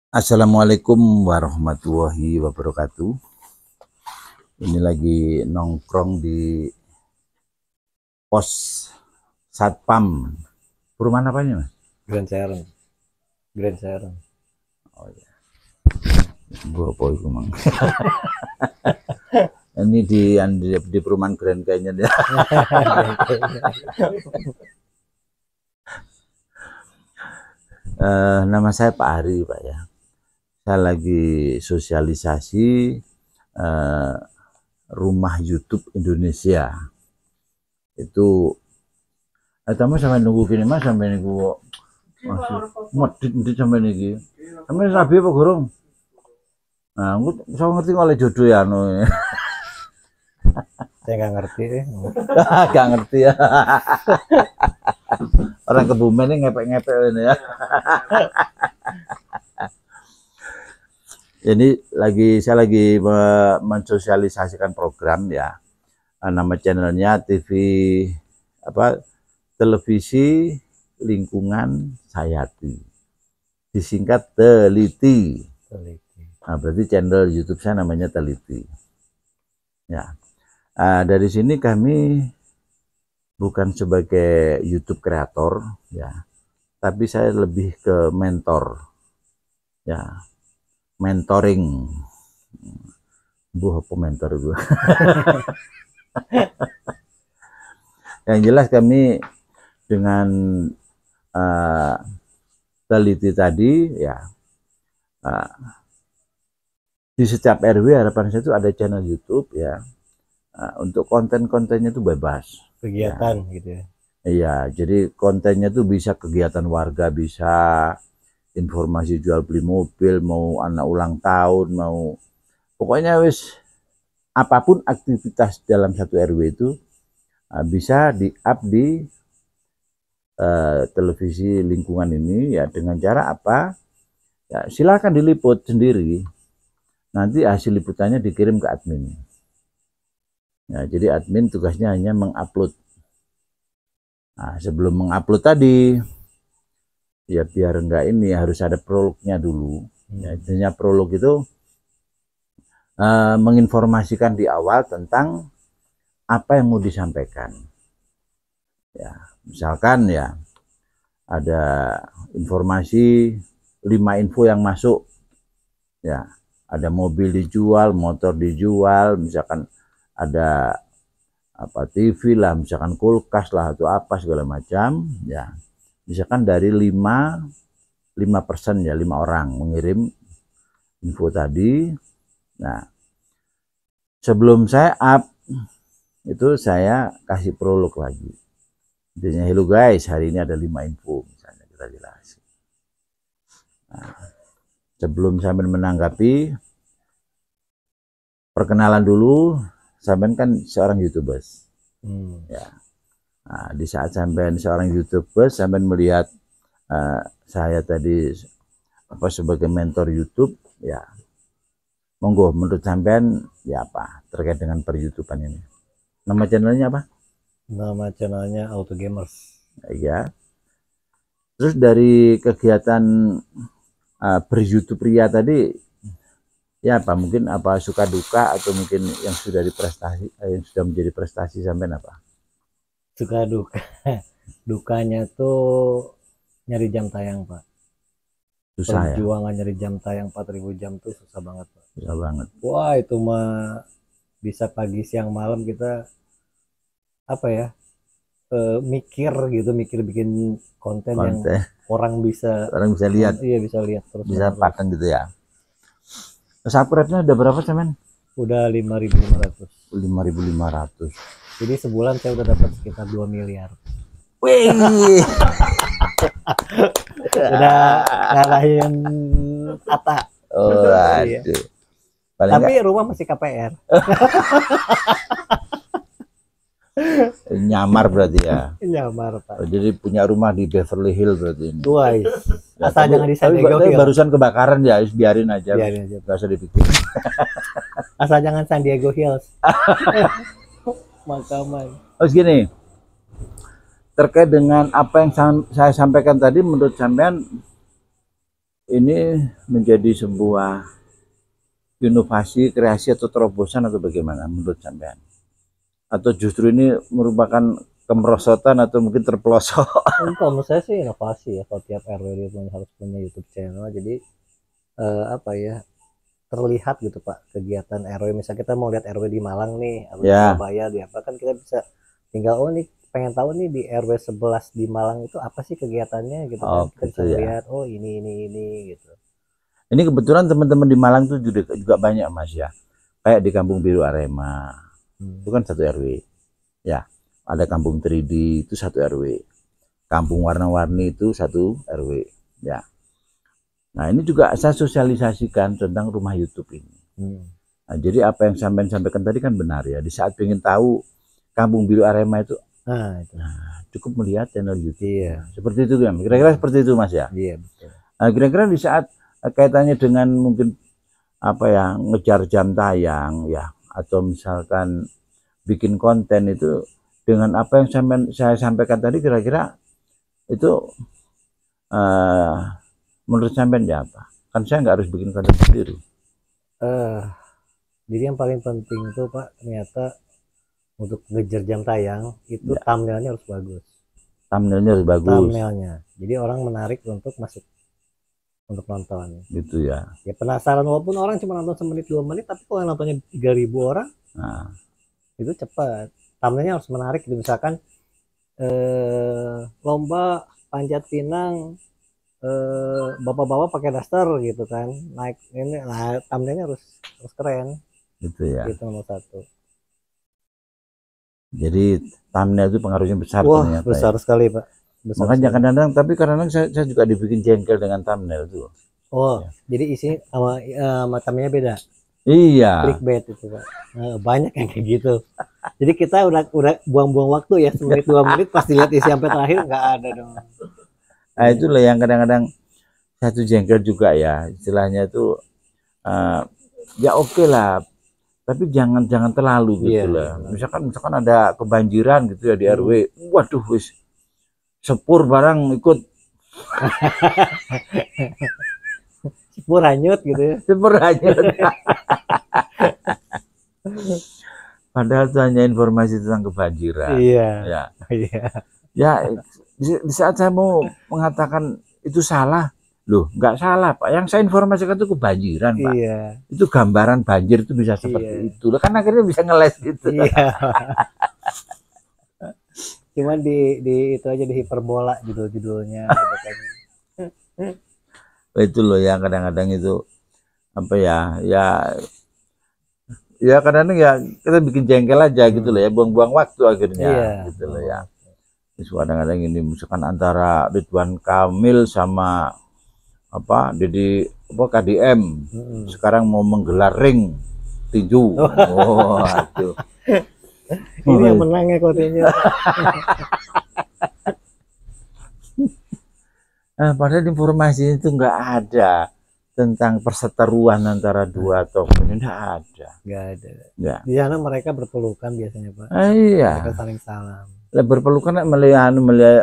Assalamualaikum warahmatullahi wabarakatuh. Ini lagi nongkrong di pos Satpam. Perumahan apanya, Mas? Grand Serang. Grand Serang. Oh ya, gua apa itu, Mang? Ini di perumahan Grand kayaknya dia. Nama saya Pak Ari, Pak ya. Saya lagi sosialisasi rumah YouTube Indonesia. Itu tamu sampai nunggu gini Mas, sampai nunggu modit sampai niki. Sampai rabi apa gorong? Nah, aku saya ngerti oleh jodoh ya no. Saya nggak ngerti. Gak ngerti ya. Orang Kebumen ini ngepek-ngepek ini ya. Jadi saya lagi mensosialisasikan program ya. Nama channelnya Televisi Lingkungan Sayati. Disingkat Teliti. Nah, berarti channel YouTube saya namanya Teliti. Ya. Dari sini kami bukan sebagai YouTube kreator ya, tapi saya lebih ke mentor. Ya. Mentoring. Apa mentor gue. Yang jelas kami dengan Teliti tadi ya, di setiap RW harapan saya itu ada channel YouTube ya, untuk konten-kontennya itu bebas Kegiatan ya. Gitu ya. Iya, jadi kontennya tuh bisa kegiatan warga, bisa informasi jual beli mobil, mau anak ulang tahun, mau pokoknya wis apapun aktivitas dalam satu RW itu bisa di-up di televisi lingkungan ini ya, dengan cara apa? Ya, silakan diliput sendiri. Nanti hasil liputannya dikirim ke admin. Ya, jadi admin tugasnya hanya mengupload. Nah, sebelum mengupload tadi, ya biar enggak ini harus ada prolognya dulu. Ya, intinya prolog itu menginformasikan di awal tentang apa yang mau disampaikan. Ya, misalkan ya ada informasi 5 info yang masuk. Ya, ada mobil dijual, motor dijual, misalkan ada apa TV lah, misalkan kulkas lah atau apa segala macam ya. Misalkan dari 5% ya, 5 orang mengirim info tadi. Nah, sebelum saya up itu saya kasih prolog lagi. Intinya, hello guys, hari ini ada 5 info misalnya kita jelasin. Nah, sebelum sampai menanggapi, perkenalan dulu, sampean kan seorang YouTubers. Ya. Nah, di saat sampean seorang YouTubers, sampean melihat saya tadi sebagai mentor YouTube, ya monggo menurut sampean ya apa terkait dengan per-YouTubean ini. Nama channelnya apa? Nama channelnya Auto Gamers. Ya. Terus dari kegiatan ber-YouTube pria tadi, ya apa mungkin apa suka duka atau mungkin yang sudah yang sudah menjadi prestasi sampean apa? Suka duka. Dukanya tuh nyari jam tayang, Pak. Susah perjuangan ya? Nyari jam tayang 4.000 jam tuh susah banget, Pak. Susah banget. Wah, itu mah bisa pagi siang malam kita apa ya, mikir bikin konten yang orang bisa lihat. Iya, bisa lihat terus, bisa pakai gitu ya. Subscribe-nya udah berapa sih, men? Udah 5.500. 5.500. Jadi sebulan saya udah dapat sekitar 2 miliar. Wih. Udah ngalahin Ata. Oh, iya. Tapi rumah masih KPR. Nyamar berarti ya. Nyamar, Pak. Jadi punya rumah di Beverly Hills berarti ini. Tuh, asal jangan di San Diego Hills. Barusan kebakaran ya, biarin aja. Gak usah dipikir. Asal jangan San Diego Hills. Makaman. Terus gini, terkait dengan apa yang saya sampaikan tadi, menurut sampean ini menjadi sebuah inovasi, kreasi atau terobosan atau bagaimana menurut sampean? Atau justru ini merupakan kemerosotan atau mungkin terpelosok? Kalau menurut saya sih inovasi ya, kalau tiap RW dia harus punya YouTube channel, jadi apa ya, terlihat gitu Pak kegiatan RW. Misal kita mau lihat RW di Malang nih atau di Surabaya di apa, kan kita bisa tinggal oh nih pengen tahu nih di RW 11 di Malang itu apa sih kegiatannya gitu kan. Kita bisa lihat oh ini gitu. Ini kebetulan teman-teman di Malang tuh juga banyak Mas ya. Kayak di Kampung Biru Arema. Itu kan satu RW. Ya. Ada Kampung 3D itu satu RW. Kampung Warna-Warni itu satu RW. Ya. Nah, ini juga saya sosialisasikan tentang rumah YouTube ini. Nah, jadi apa yang sampaikan tadi kan benar ya. Di saat ingin tahu Kampung Biru Arema itu, cukup melihat channel YouTube. Iya. Seperti itu kan. Kira-kira seperti itu Mas ya. Iya betul. Nah, kira-kira di saat kaitannya dengan mungkin apa ya, ngejar jam tayang ya, atau misalkan bikin konten itu dengan apa yang saya sampaikan tadi, kira-kira itu menurut sampean ya apa? Kan saya nggak harus bikin konten sendiri. Jadi yang paling penting itu Pak, ternyata untuk ngejar jam tayang itu thumbnailnya harus bagus. Thumbnailnya harus bagus. Thumbnailnya. Jadi orang menarik untuk masuk untuk nonton. Gitu ya. Ya penasaran, walaupun orang cuma nonton semenit 2 menit, tapi kalau yang nontonnya 3.000 orang, itu cepat. Thumbnailnya harus menarik. Misalkan lomba panjat pinang, bapak-bapak pakai daster gitu kan, naik ini, nah thumbnailnya harus keren. Gitu ya. Itu nomor satu. Jadi thumbnail itu pengaruhnya besar. Wah, besar ya. Sekali Pak. Besar makanya kadang-kadang, tapi kadang-kadang saya juga dibikin jengkel dengan thumbnail itu. Oh, ya. Jadi isi sama thumbnailnya beda. Iya. Clickbait itu Pak. Banyak yang kayak gitu. Jadi kita udah buang-buang waktu ya, semenit 2 menit pasti lihat isi sampai terakhir nggak ada dong. Nah itulah yang kadang-kadang satu jengkel juga ya, istilahnya itu ya oke lah, tapi jangan terlalu gitu lah. Misalkan ada kebanjiran gitu ya di RW, waduh wis sepur barang ikut. Sepur hanyut gitu ya. Sepur hanyut. Padahal itu hanya informasi tentang kebanjiran. Iya. Ya. Iya. Ya, di saat saya mau mengatakan itu salah, loh nggak salah Pak. Yang saya informasikan itu kebanjiran Pak. Iya. Itu gambaran banjir itu bisa seperti itu. Kan akhirnya bisa ngeles gitu. Iya. Cuman di itu aja di hiperbola judul-judulnya. Itu loh yang kadang-kadang itu apa ya kadang-kadang ya kita bikin jengkel aja gitu loh ya, buang-buang waktu akhirnya gitu loh ya. Kadang-kadang ini misalkan antara Ridwan Kamil sama apa KDM sekarang mau menggelar ring tinju. Oh, aduh. Ini yang menang ya katanya. Nah, padahal informasi itu nggak ada tentang perseteruan antara dua tokoh, ini nggak ada. Nggak ada. Nggak. Di sana mereka berpelukan biasanya Pak. Iya. Mereka saling salam. Berpelukan melihat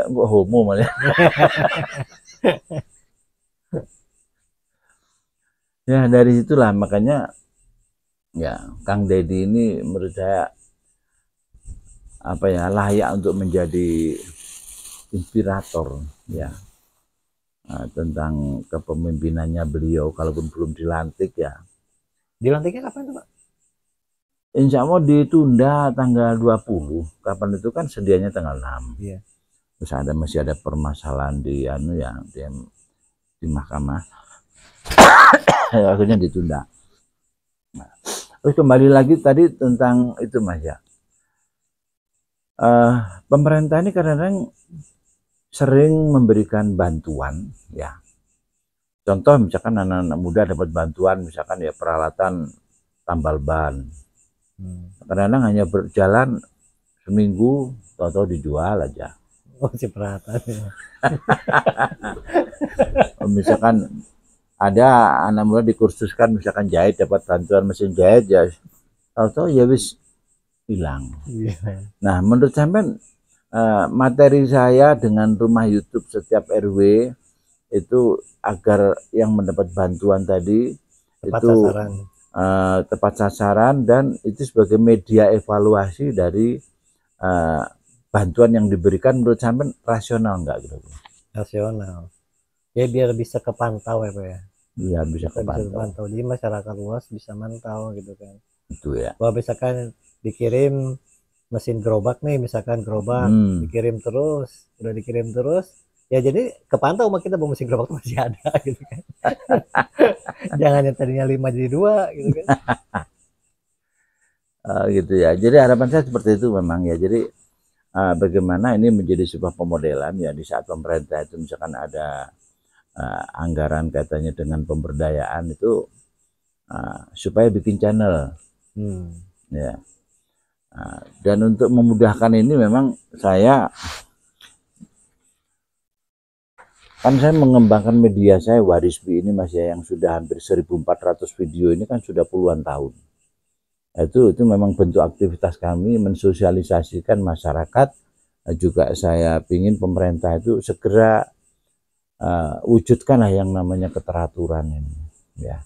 homo malah. Ya dari situlah makanya ya Kang Deddy ini menurut saya apa ya layak untuk menjadi inspirator ya tentang kepemimpinannya beliau, kalaupun belum dilantik ya. Dilantiknya kapan tuh Pak? Insya Allah ditunda tanggal 20. Kapan itu kan sedianya tanggal 6. Iya. Terus masih ada permasalahan di di mahkamah. Akhirnya ditunda. Nah, terus kembali lagi tadi tentang itu Mas ya. Pemerintah ini kadang-kadang sering memberikan bantuan ya. Contoh misalkan anak-anak muda dapat bantuan misalkan ya peralatan tambal ban. Kadang-kadang hanya berjalan seminggu atau dijual aja. Oh, si peralatan ya. Misalkan ada anak muda dikursuskan misalkan jahit, dapat bantuan mesin jahit ya, atau ya wis hilang. Nah menurut sampean materi saya dengan rumah YouTube setiap RW itu agar yang mendapat bantuan tadi Tepat itu sasaran. Tepat sasaran, dan itu sebagai media evaluasi dari bantuan yang diberikan. Menurut sampean rasional nggak gitu? Rasional. Ya biar bisa kepantau ya Pak ya. Iya, bisa Bisa kepantau. kepantau. Jadi masyarakat luas bisa mantau gitu kan. Itu ya. Bahwa misalkan dikirim mesin gerobak nih, misalkan gerobak dikirim terus, udah dikirim terus, ya jadi kepantau sama kita bahwa mesin gerobak masih ada gitu kan. Jangan yang tadinya 5 jadi 2 gitu kan. Gitu ya. Jadi harapan saya seperti itu memang ya. Jadi bagaimana ini menjadi sebuah pemodelan ya, di saat pemerintah itu misalkan ada anggaran katanya dengan pemberdayaan itu supaya bikin channel ya. Dan untuk memudahkan ini memang saya mengembangkan media saya Warisbi ini Mas ya, yang sudah hampir 1.400 video ini kan sudah puluhan tahun. Itu memang bentuk aktivitas kami mensosialisasikan masyarakat. Juga saya ingin pemerintah itu segera wujudkanlah yang namanya keteraturan ini ya.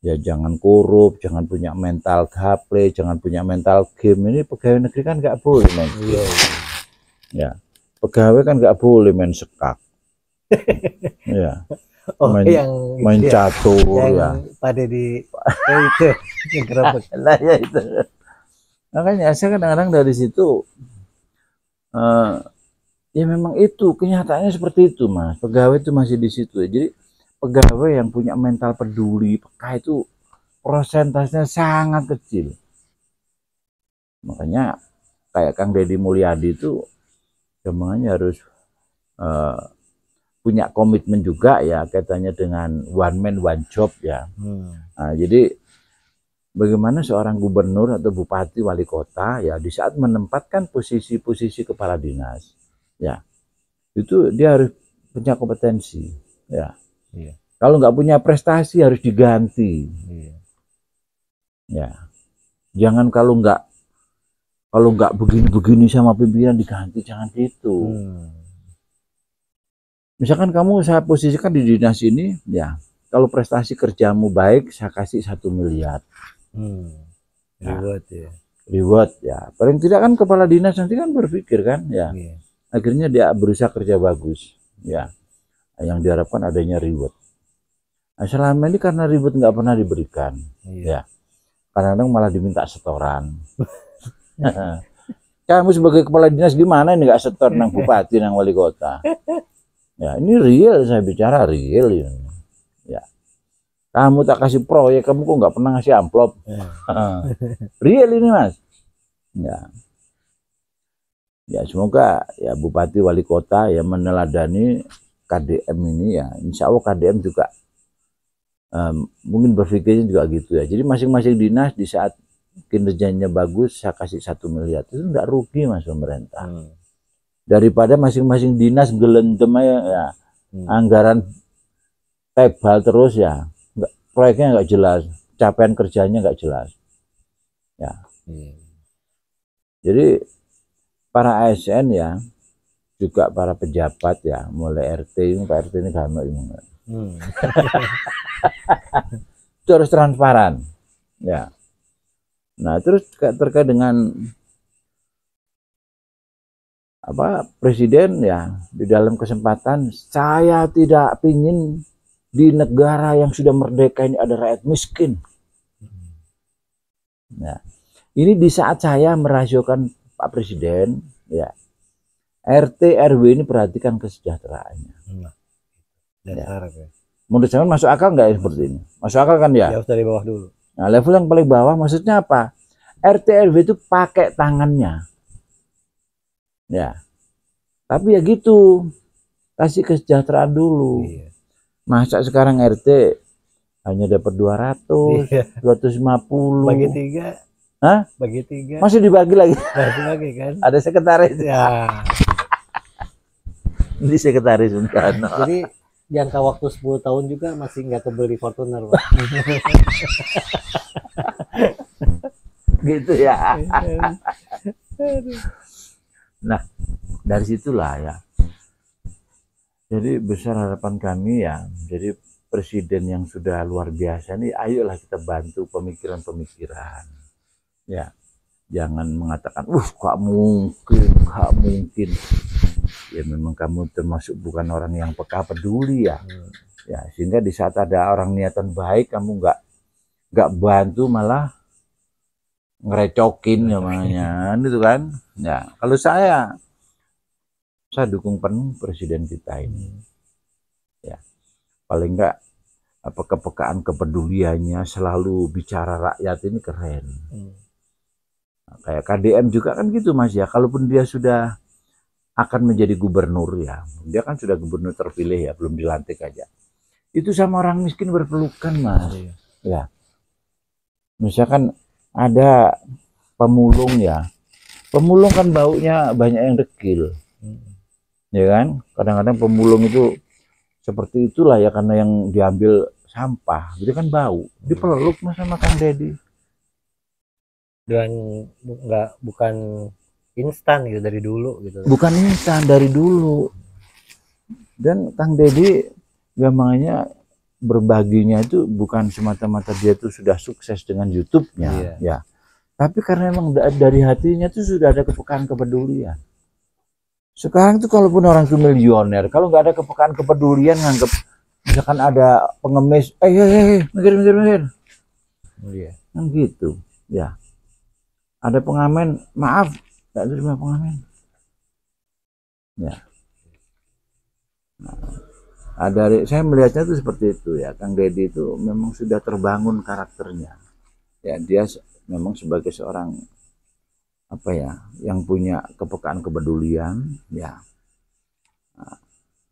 Ya jangan korup, jangan punya mental gaple, jangan punya mental game. Ini pegawai negeri kan nggak boleh main game. Ya, pegawai kan nggak boleh main sekak. Ya, main catur ya. Pada di itu nah ya itu. Makanya saya kadang-kadang dari situ ya memang itu kenyataannya seperti itu Mas. Pegawai itu masih di situ. Jadi pegawai yang punya mental peduli, peka itu prosentasenya sangat kecil. Makanya kayak Kang Deddy Mulyadi itu semuanya harus punya komitmen juga ya, katanya dengan one man one job ya. Nah, jadi bagaimana seorang gubernur atau bupati wali kota ya, di saat menempatkan posisi-posisi kepala dinas ya, itu dia harus punya kompetensi ya. Kalau nggak punya prestasi harus diganti. Ya, jangan kalau nggak begini-begini sama pimpinan diganti, jangan gitu. Misalkan kamu saya posisikan di dinas ini, ya kalau prestasi kerjamu baik, saya kasih 1 miliar. Reward ya. Reward ya. Paling tidak kan kepala dinas nanti kan berpikir kan, ya. Akhirnya dia berusaha kerja bagus, ya. Yang diharapkan adanya reward. Nah, selama ini karena reward nggak pernah diberikan, ya. Kadang-kadang malah diminta setoran. Kamu sebagai kepala dinas gimana ini nggak setor nang bupati nang wali kota? Ya ini real, saya bicara real ini. Ya, kamu tak kasih proyek, kamu kok nggak pernah ngasih amplop? Real ini Mas. Ya, ya semoga ya bupati wali kota ya meneladani KDM ini ya. Insya Allah KDM juga mungkin berpikirnya juga gitu ya. Jadi masing-masing dinas di saat kinerjanya bagus saya kasih 1 miliar, itu enggak rugi Mas pemerintah. Daripada masing-masing dinas gelendem ya, anggaran tebal terus ya, proyeknya nggak jelas, capaian kerjanya nggak jelas ya. Jadi para ASN ya, juga para pejabat ya, mulai RT ini, Pak RT ini gak ini. Itu harus transparan ya. Nah terus terkait dengan apa presiden ya, di dalam kesempatan saya tidak ingin di negara yang sudah merdeka ini ada rakyat miskin. Nah ini di saat saya merasiokan Pak Presiden ya, RT RW ini perhatikan kesejahteraannya. Ya. Menurut saya masuk akal nggak ya seperti ini? Masuk akal kan ya? Ya harus dari bawah dulu. Nah level yang paling bawah maksudnya apa? RT RW itu pakai tangannya. Ya, tapi ya gitu, kasih kesejahteraan dulu. Masa sekarang RT hanya dapat 200, 250. Bagi 3. Hah? Bagi 3. Masih dibagi lagi. Bagi kan? Ada sekretaris. Ya. Ini sekretaris kan. Jadi jangka waktu 10 tahun juga masih nggak kebeli Fortuner, Pak. Gitu ya. Nah, dari situlah ya. Jadi besar harapan kami ya, jadi presiden yang sudah luar biasa nih, ayolah kita bantu pemikiran-pemikiran. Ya, jangan mengatakan, gak mungkin, gak mungkin. Ya memang kamu termasuk bukan orang yang peka peduli ya. Ya, sehingga di saat ada orang niatan baik, kamu nggak bantu, malah ngerecokin namanya, itu kan. Ya, kalau saya dukung penuh presiden kita ini. Ya, paling nggak apa kepekaan kepeduliannya, selalu bicara rakyat ini keren. Nah, kayak KDM juga kan gitu Mas ya. Kalaupun dia sudah akan menjadi gubernur ya, dia kan sudah gubernur terpilih ya, belum dilantik aja. Itu sama orang miskin berpelukan Mas. Ya, misalkan ada pemulung ya, pemulung kan baunya banyak yang dekil, ya kan. Kadang-kadang pemulung itu seperti itulah ya, karena yang diambil sampah, jadi kan bau. Dipeluk Mas sama Kang Deddy. Dan bukan instan gitu dari dulu gitu. Bukan instan dari dulu. Dan Kang Deddy gampangnya berbaginya itu bukan semata-mata dia tuh sudah sukses dengan YouTube-nya, ya. Tapi karena emang dari hatinya tuh sudah ada kepekaan kepedulian. Sekarang tuh kalaupun orang tuh milioner, kalau nggak ada kepekaan kepedulian, nganggep misalkan ada pengemis, mikir. Kan gitu, ya. Ada pengamen, maaf, nggak terima pengamen. Ya. Nah, saya melihatnya itu seperti itu ya. Kang Deddy itu memang sudah terbangun karakternya. Ya, dia memang sebagai seorang apa ya, yang punya kepekaan kepedulian, ya. Nah,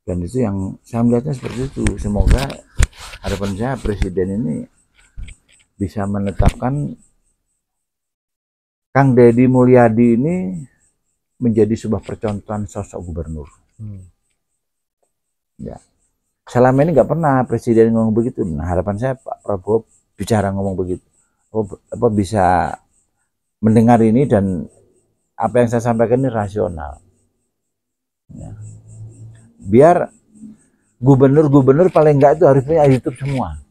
dan itu yang saya melihatnya seperti itu. Semoga harapan saya presiden ini bisa menetapkan Kang Deddy Mulyadi ini menjadi sebuah percontohan sosok gubernur. Ya, selama ini nggak pernah presiden ngomong begitu. Nah, harapan saya Pak Prabowo bicara ngomong begitu, apa bisa mendengar ini, dan apa yang saya sampaikan ini rasional. Ya. Biar gubernur-gubernur paling nggak itu harus punya YouTube semua.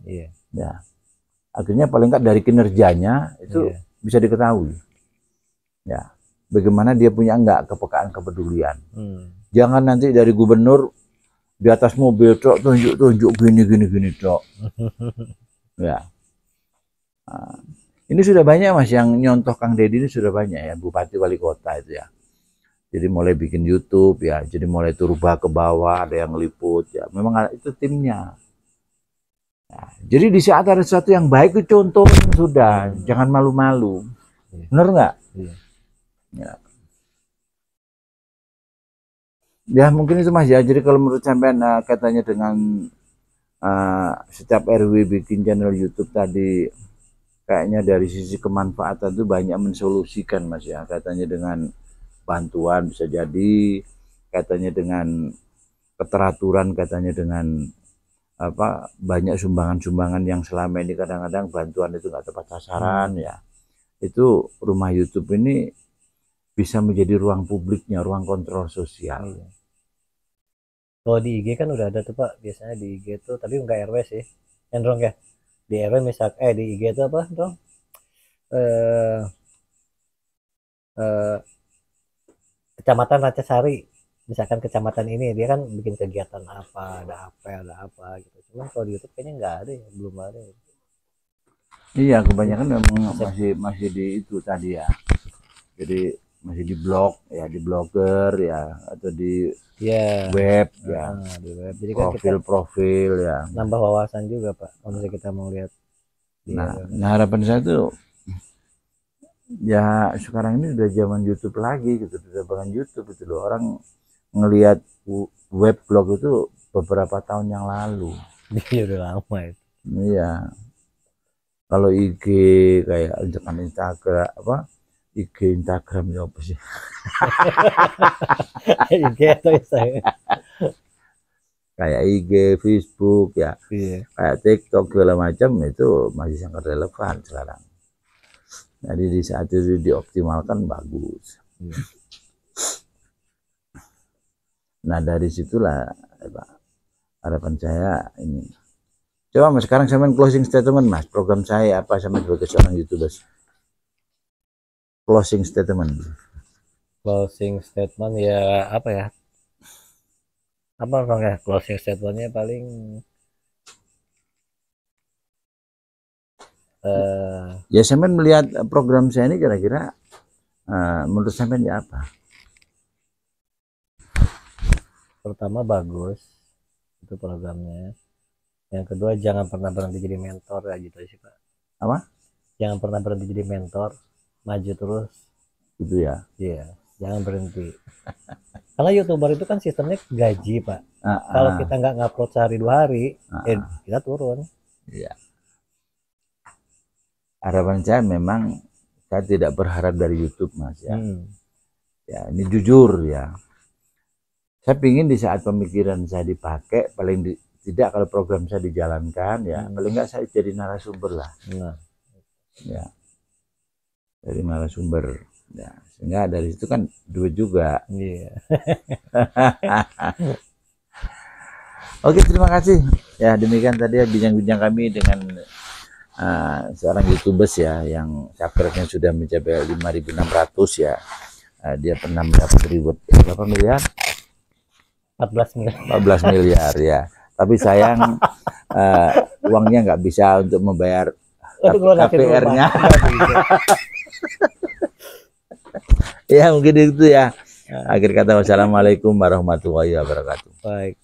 Iya. Ya, akhirnya paling nggak dari kinerjanya itu bisa diketahui. Ya, bagaimana dia punya nggak kepekaan kepedulian. Jangan nanti dari gubernur di atas mobil truk tunjuk gini truk. Ya. Nah, ini sudah banyak Mas yang nyontoh Kang Deddy, ini sudah banyak ya, bupati wali kota itu ya. Jadi mulai bikin YouTube ya, jadi mulai turba ke bawah, ada yang liput ya. Memang itu timnya. Nah, jadi di saat ada sesuatu yang baik itu contohnya sudah, jangan malu-malu. Bener nggak? Ya. Ya mungkin itu Mas ya. Jadi kalau menurut sampean katanya dengan setiap RW bikin channel YouTube tadi, kayaknya dari sisi kemanfaatan itu banyak mensolusikan Mas ya. Katanya dengan bantuan bisa jadi, katanya dengan keteraturan, katanya dengan apa banyak sumbangan-sumbangan yang selama ini kadang-kadang bantuan itu nggak tepat sasaran ya. Itu rumah YouTube ini bisa menjadi ruang publiknya, ruang kontrol sosial. Kalau di IG kan udah ada tuh Pak, biasanya di IG tuh, tapi enggak RW sih, cenderung ya. Di RW misal, di IG itu apa dong? Kecamatan Racasari, misalkan kecamatan ini dia kan bikin kegiatan apa, ada apa gitu. Cuma kalau di YouTube kayaknya nggak ada ya, belum ada. Iya, kebanyakan memang masih di itu tadi ya. Jadi masih di blog ya, di blogger ya, atau di web ya, di web. Jadi profil ya. Nambah wawasan juga Pak, kalau misalnya kita mau lihat. Nah, harapan saya tuh ya sekarang ini udah zaman YouTube lagi gitu, udah bangun YouTube itu loh. Orang ngelihat web blog itu beberapa tahun yang lalu. Iya udah lama itu. Iya. Kalau IG kayak Instagram apa? IG Instagram ya apa sih? IG atau Instagram? Kayak IG, Facebook ya, kayak TikTok segala macam itu masih sangat relevan sekarang. Jadi di saat itu dioptimalkan bagus. Nah dari situlah Pak, harapan saya ini. Coba Mas sekarang saya main closing statement Mas, program saya apa sama sebagai seorang YouTubers. Closing statement. Closing statement ya apa ya? Apa Bang ya? Closing statementnya paling ya saya melihat program saya ini kira-kira menurut saya ya apa? Pertama bagus itu programnya. Yang kedua jangan pernah berhenti jadi mentor ya gitu sih Pak. Apa? Jangan pernah berhenti jadi mentor, maju terus. Gitu ya. Iya, jangan berhenti. Karena YouTuber itu kan sistemnya gaji Pak. Kalau kita nggak ngupload sehari 2 hari, kita turun. Iya. Harapan saya memang saya tidak berharap dari YouTube Mas ya. Ya ini jujur ya. Saya pingin di saat pemikiran saya dipakai, paling tidak kalau program saya dijalankan ya, paling nggak saya jadi narasumber lah. Ya, dari narasumber. Ya, sehingga dari situ kan duit juga. Iya. Oke, terima kasih. Ya demikian tadi ya bincang-bincang kami dengan seorang YouTubers ya yang subscribe-nya sudah mencapai 5.600 ya. Dia pernah mendapat reward berapa miliar? 14 miliar. 14 miliar ya. Tapi sayang uangnya nggak bisa untuk membayar KPR-nya. Ya mungkin itu ya. Akhir kata wassalamualaikum warahmatullahi wabarakatuh. Baik.